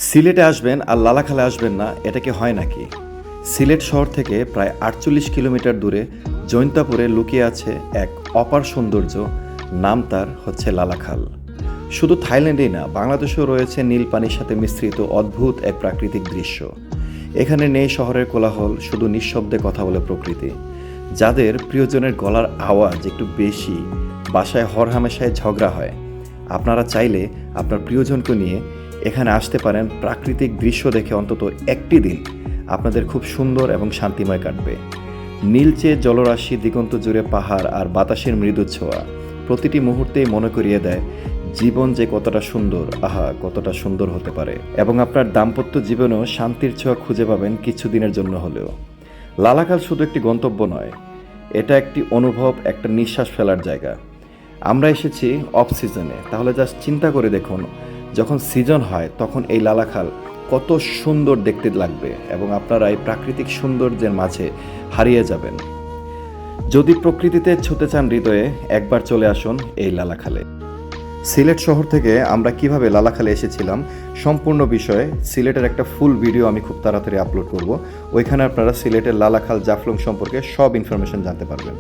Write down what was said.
সিলেটে আসবেন আর লালাখালে আসবেন না, এটা কি হয় নাকি? সিলেট শহর থেকে প্রায় ৪৮ কিলোমিটার দূরে জৈন্তাপুরে লুকিয়ে আছে এক অপার সৌন্দর্য। নাম তার হচ্ছে লালাখাল। শুধু থাইল্যান্ডেই না, বাংলাদেশেও রয়েছে নীল পানির সাথে মিশ্রিত অদ্ভুত এক প্রাকৃতিক দৃশ্য। এখানে নেই শহরের কোলাহল, শুধু নিঃশব্দে কথা বলে প্রকৃতি। যাদের প্রিয়জনের গলার আওয়াজ একটু বেশি, বাসায় হরহামেশায় ঝগড়া হয়, আপনারা চাইলে আপনার প্রিয়জনকে নিয়ে এখানে আসতে পারেন। প্রাকৃতিক দৃশ্য দেখে অন্তত একটি দিন আপনাদের খুব সুন্দর এবং শান্তিময় কাটবে। নীলচে জলরাশি, দিগন্ত জুড়ে পাহাড় আর বাতাসের মৃদু ছোঁয়া প্রতিটি মুহূর্তেই মনে করিয়ে দেয় জীবন যে কতটা সুন্দর, আহা কতটা সুন্দর হতে পারে। এবং আপনার দাম্পত্য জীবনেও শান্তির ছোঁয়া খুঁজে পাবেন কিছু দিনের জন্য হলেও। লালাখাল শুধু একটি গন্তব্য নয়, এটা একটি অনুভব, একটা নিঃশ্বাস ফেলার জায়গা। আমরা এসেছি অফ সিজনে, তাহলে জাস্ট চিন্তা করে দেখুন, যখন সিজন হয় তখন এই লালাখাল কত সুন্দর দেখতে লাগবে এবং আপনারা এই প্রাকৃতিক সৌন্দর্যের মাঝে হারিয়ে যাবেন। যদি প্রকৃতিতে ছুতে চান হৃদয়ে, একবার চলে আসুন এই লালাখালে। সিলেট শহর থেকে আমরা কিভাবে লালাখালে এসেছিলাম সম্পূর্ণ বিষয়ে সিলেটের একটা ফুল ভিডিও আমি খুব তাড়াতাড়ি আপলোড করব। ওইখানে আপনারা সিলেটের লালাখাল জাফলং সম্পর্কে সব ইনফরমেশন জানতে পারবেন।